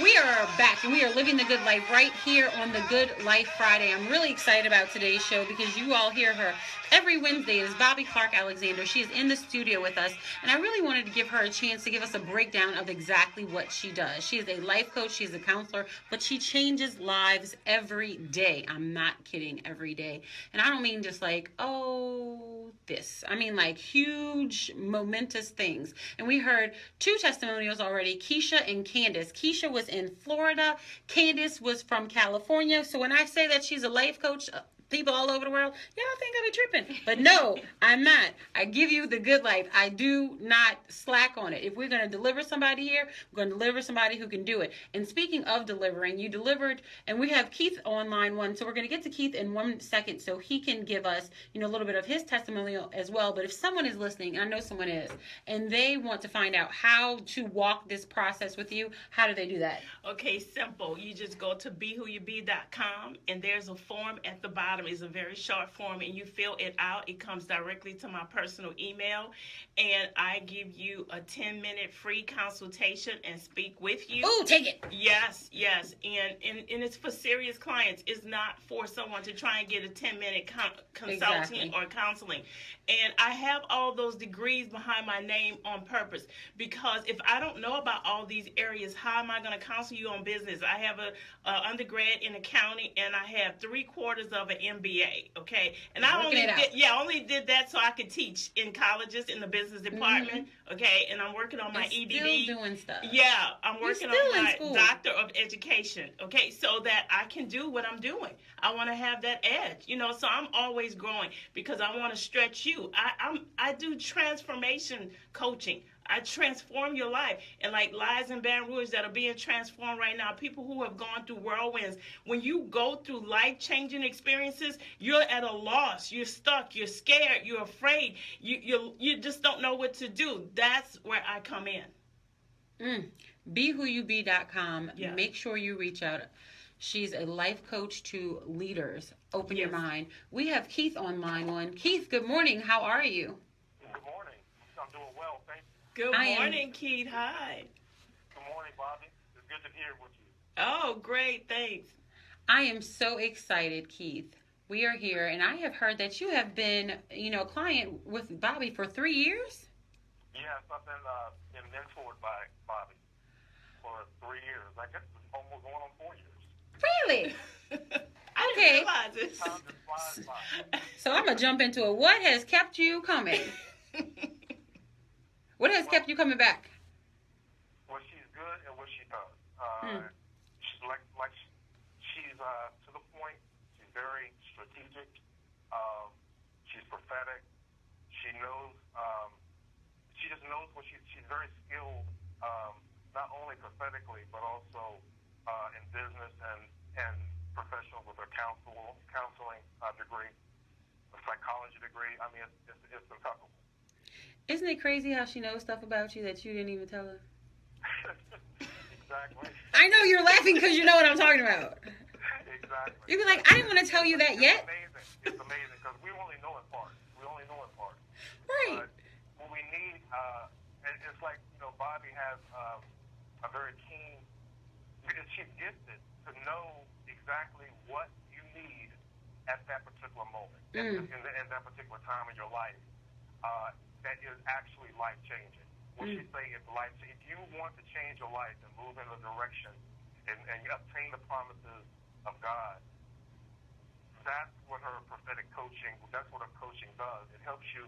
We are back, and we are living the good life right here on the Good Life Friday. I'm really excited about today's show because you all hear her every Wednesday. It is Bobbie Clark-Alexander. She is in the studio with us, and I really wanted to give her a chance to give us a breakdown of exactly what she does. She is a life coach, she's a counselor, but she changes lives every day. I'm not kidding, every day. And I don't mean just like, oh, this. I mean like huge, momentous things. And we heard two testimonials already, Kesha and Candace. Kesha was in Florida. Candace was from California. So when I say that she's a life coach, people all over the world, y'all think I be tripping. But no, I'm not. I give you the good life. I do not slack on it. If we're going to deliver somebody here, we're going to deliver somebody who can do it. And speaking of delivering, you delivered, and we have Keith on line one, so we're going to get to Keith in 1 second so he can give us, a little bit of his testimonial as well. But if someone is listening, and I know someone is, and they want to find out how to walk this process with you, how do they do that? Okay, simple. You just go to BeWhoYouBe.com, and there's a form at the bottom. It's a very short form, and you fill it out. It comes directly to my personal email, and I give you a 10-minute free consultation and speak with you. Oh, take it. Yes. And it's for serious clients. It's not for someone to try and get a 10-minute consulting or counseling. And I have all those degrees behind my name on purpose, because if I don't know about all these areas, how am I going to counsel you on business? I have a undergrad in accounting, and I have 3/4 of an MBA. Okay, and I only did that so I could teach in colleges in the business department. Mm-hmm. Okay, and I'm working on my EDD. Still doing stuff. Yeah, I'm working on my doctor of education. Okay, so that I can do what I'm doing. I want to have that edge. So I'm always growing because I want to stretch you. I do transformation coaching. I transform your life. And like lives in Baton Rouge that are being transformed right now, people who have gone through whirlwinds. When you go through life-changing experiences, you're at a loss. You're stuck. You're scared. You're afraid. You just don't know what to do. That's where I come in. BeWhoYouBe.com. Yeah. Make sure you reach out. She's a life coach to leaders. Open your mind. We have Keith on line one. Keith, good morning. How are you? Good morning. I'm doing well, thank you. Good morning, Keith. Hi. Good morning, Bobbie. It's good to be here with you. Oh, great. Thanks. I am so excited, Keith. We are here, and I have heard that you have been, a client with Bobbie for 3 years? Yes, I've been mentored by Bobbie for 3 years. I guess it's almost going on 4 years. Really? I didn't realize it. Time just flies by. So I'm going to jump into it. What has kept you coming? What has kept you coming back? Well, she's good at what she does. She's she's to the point. She's very strategic. She's prophetic. She knows. She just knows what she's very skilled. Not only prophetically, but also in business and professional with her counseling degree, a psychology degree. I mean, it's impeccable. Isn't it crazy how she knows stuff about you that you didn't even tell her? Exactly. I know you're laughing because you know what I'm talking about. Exactly. You'd be like, I didn't want to tell you that yet. It's amazing because we only know in part. Right. What we need, it's like, Bobbie has a very keen, she's gifted to know exactly what you need at that particular moment, in that particular time in your life, that is actually life-changing. What she's saying is life-changing. If you want to change your life and move in a direction and obtain the promises of God, that's what her prophetic coaching, that's what her coaching does. It helps you,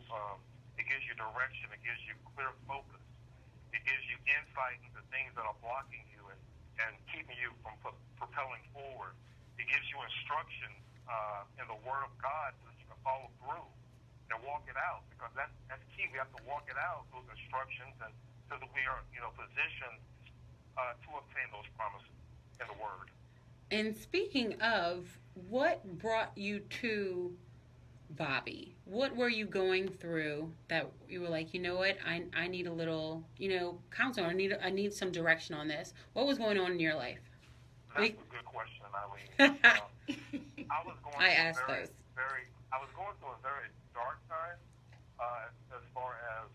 it gives you direction, it gives you clear focus, it gives you insight into things that are blocking you and keeping you from propelling forward. It gives you instructions in the Word of God so that you can follow through and walk it out, because that's key. We have to walk it out, those instructions, and so that we are, positioned to obtain those promises in the Word. And speaking of, what brought you to Bobbie? What were you going through that you were like, you know what, I need a little, counsel. I need some direction on this. What was going on in your life? That's a good question, Eileen. I was going I through asked those. I was going through a very dark time as far as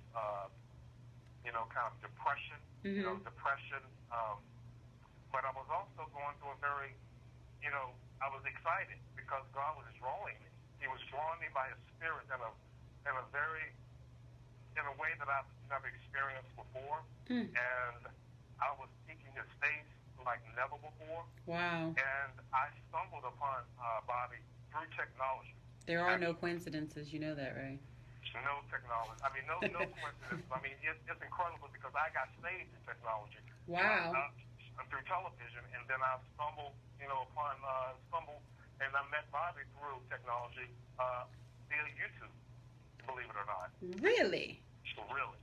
kind of depression. Mm-hmm. But I was also going through a very, I was excited because God was drawing me. He was drawing me by His Spirit in a way that I've never experienced before, and I was seeking His face like never before. Wow. And I stumbled upon Bobbie through technology. There are no coincidences, you know that, right? No technology. I mean, no coincidence. I mean, it's incredible because I got saved in technology. Wow. Through television, and then I stumbled, and I met Bobbie through technology via YouTube. Believe it or not. Really? Really.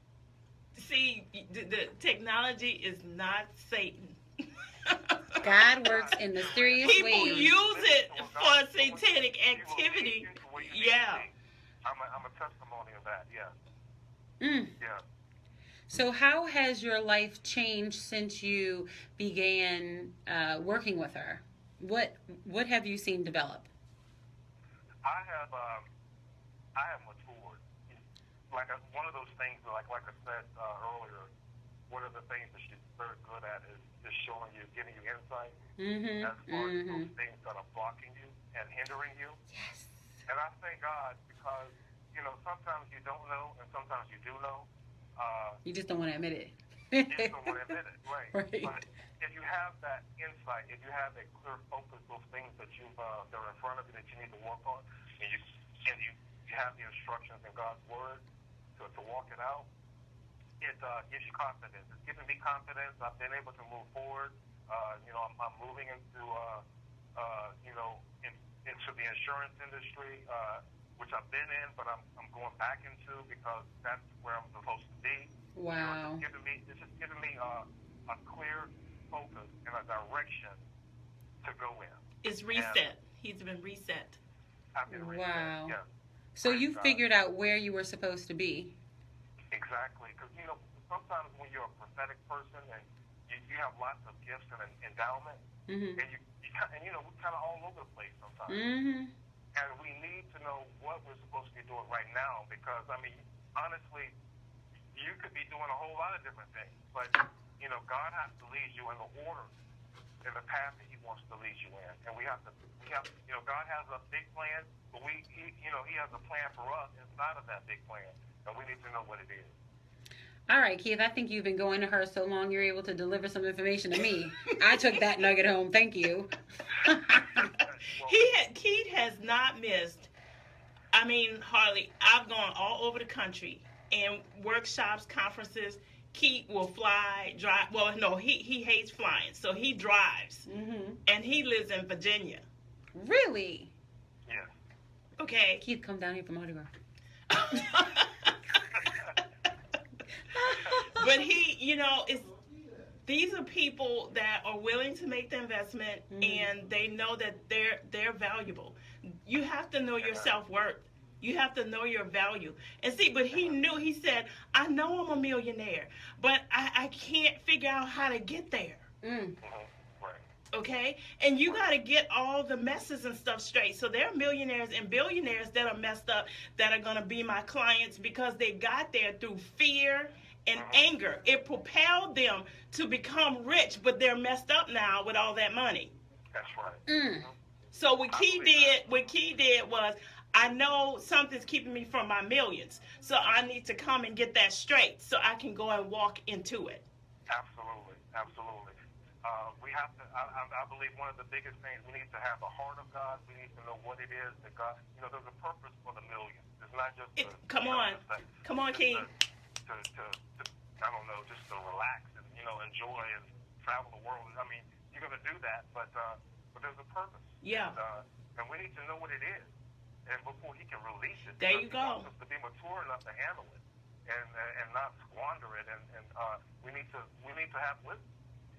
See, the technology is not Satan. God works in mysterious ways. People use it for satanic activity. Yeah. I'm a testimony of that. Yeah. Yeah. So how has your life changed since you began working with her? What have you seen develop? I have matured. Like one of those things, like I said earlier, one of the things that she's very good at is showing you, giving you insight as far as those things that are blocking you and hindering you. Yes. And I thank God because, sometimes you don't know and sometimes you do know. You just don't want to admit it. You just don't want to admit it, right? Right. But if you have that insight, if you have that clear focus, those things that that are in front of you that you need to work on, and you have the instructions in God's Word to walk it out, it gives you confidence. It's given me confidence. I've been able to move forward. I'm moving into into the insurance industry, which I've been in, but I'm going back into because that's where I'm supposed to be. Wow. It's just giving me a clear focus and a direction to go in. It's reset. He's been reset. I've been reset. Wow. Yeah. So you figured out where you were supposed to be. Exactly, because sometimes when you're a prophetic person and you have lots of gifts and endowment, and we're kind of all over the place sometimes. And we need to know what we're supposed to be doing right now because, honestly, you could be doing a whole lot of different things. But, God has to lead you in the order, in the path that He wants to lead you in. And we have, God has a big plan, but He has a plan for us inside of that big plan. And we need to know what it is. All right, Keith, I think you've been going to her so long you're able to deliver some information to me. I took that nugget home. Thank you. Keith has not missed, hardly. I've gone all over the country and workshops, conferences. Keith will fly, drive. Well, no, he hates flying, so he drives. And he lives in Virginia. Really? Yeah. Okay. Keith, come down here for my autograph. But these are people that are willing to make the investment and they know that they're valuable. You have to know your self-worth. You have to know your value. And see, but he said, I know I'm a millionaire, but I can't figure out how to get there. Right. Okay? And you got to get all the messes and stuff straight. So there are millionaires and billionaires that are messed up that are going to be my clients because they got there through fear and anger. It propelled them to become rich, but they're messed up now with all that money. That's right. So what Key did was, I know something's keeping me from my millions, so I need to come and get that straight so I can go and walk into it. Absolutely. We have to, I believe one of the biggest things, we need to have the heart of God. We need to know what it is that God, there's a purpose for the millions. It's not just Come on, Key. I don't know, just to relax and, enjoy and travel the world. You're going to do that, but there's a purpose. Yeah. And we need to know what it is. And before He can release it. There you go. He wants us to be mature enough to handle it and not squander it. And we need to have wisdom.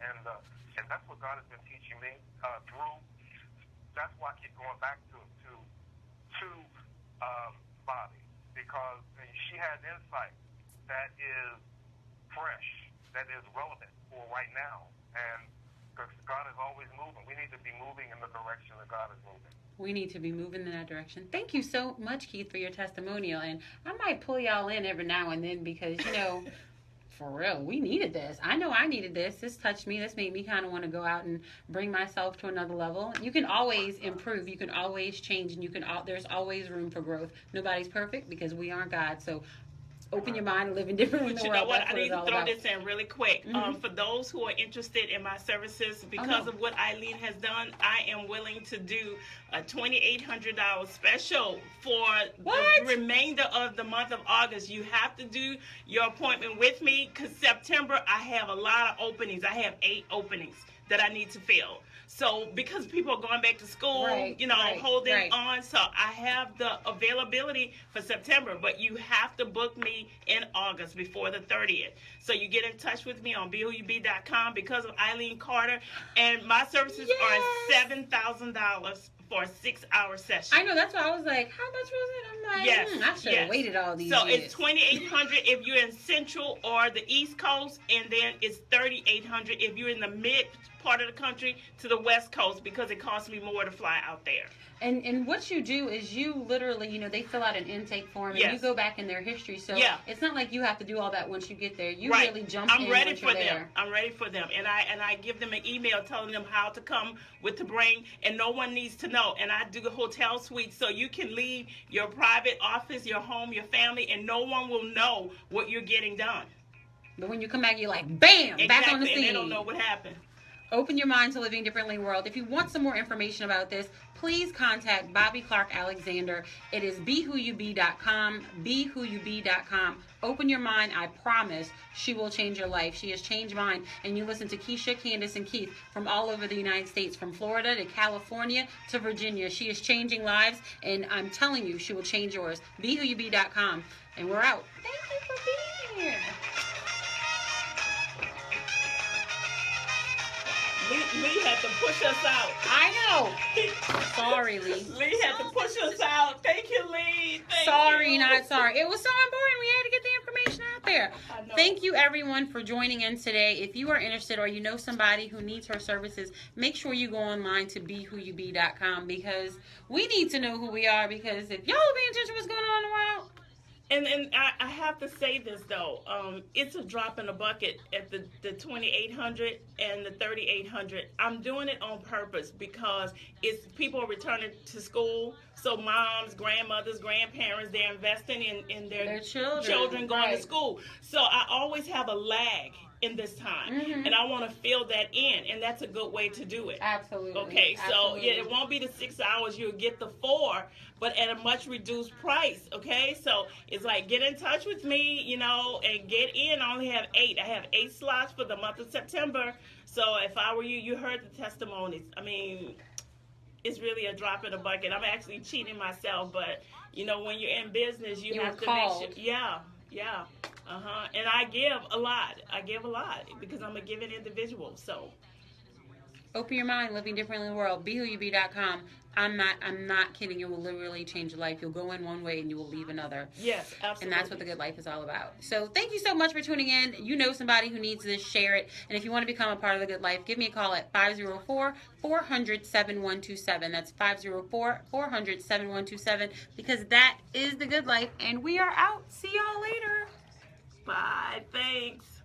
And that's what God has been teaching me through. That's why I keep going back to Bobbie, because she has insight that is fresh, that is relevant for right now. And because God is always moving, we need to be moving in the direction that God is moving. We need to be moving in that direction. Thank you so much, Keith, for your testimonial. And I might pull y'all in every now and then because, for real, we needed this. I know I needed this. This touched me. This made me kind of want to go out and bring myself to another level. You can always improve. You can always change. And there's always room for growth. Nobody's perfect because we aren't God. So open your mind and living differently in the world. You know what? That's I need to throw this in really quick. Mm-hmm. For those who are interested in my services, because of what Eileen has done, I am willing to do a $2,800 special for the remainder of the month of August. You have to do your appointment with me because September I have a lot of openings. I have 8 openings that I need to fill. So because people are going back to school, holding on. So I have the availability for September, but you have to book me in August before the 30th. So you get in touch with me on BeWhoYouBe.com because of Eileen Carter. And my services are $7,000 for a 6-hour session. I know, that's why I was like, how much was it? I'm like, I should have waited all these years. So it's $2,800 if you're in Central or the East Coast, and then it's $3,800 if you're in the mid part of the country to the West Coast because it costs me more to fly out there. And what you do is you literally, they fill out an intake form and you go back in their history. So it's not like you have to do all that once you get there. You really jump in once you're there. I'm ready for them. And I give them an email telling them how to come with the bring, and no one needs to know. And I do the hotel suite so you can leave your private office, your home, your family, and no one will know what you're getting done. But when you come back, you're like, bam, back on the scene. And they don't know what happened. Open your mind to living differently world. If you want some more information about this, please contact Bobbie Clark Alexander. It is BeWhoYouBe.com, BeWhoYouBe.com. Open your mind. I promise she will change your life. She has changed mine. And you listen to Kesha, Candace, and Keith from all over the United States, from Florida to California to Virginia. She is changing lives, and I'm telling you, she will change yours. BeWhoYouBe.com. And we're out. Thank you for being here. Lee had to push us out. I know. Sorry, Lee. Lee had to push us out. Thank you, Lee. Sorry, not sorry. It was so important. We had to get the information out there. Thank you, everyone, for joining in today. If you are interested or you know somebody who needs her services, make sure you go online to BeWhoYouBe.com because we need to know who we are, because if y'all are paying attention to what's going on in the world. And I have to say this, though. It's a drop in the bucket at the $2,800 and the $3,800. I'm doing it on purpose because it's people are returning to school. So moms, grandmothers, grandparents, they're investing in their children going to school. So I always have a lag in this time, and I want to fill that in, and that's a good way to do it. Absolutely. Okay, so it won't be the 6 hours. You'll get the 4, but at a much reduced price. Okay, so it's like, get in touch with me, and get in. I only have 8. I have 8 slots for the month of September. So if I were you heard the testimonies. I mean, it's really a drop in the bucket. I'm actually cheating myself, but when you're in business, you have to make sure. Yeah. And I give a lot. Because I'm a giving individual. So open your mind, living differently in the world. BeWhoYouBe.com. I'm not kidding. It will literally change your life. You'll go in one way and you will leave another. Yes, absolutely. And that's what the good life is all about. So thank you so much for tuning in. You know somebody who needs this, share it. And if you want to become a part of the good life, give me a call at 504-400-7127. That's 504-400-7127, because that is the good life. And we are out. See y'all later. Bye. Thanks.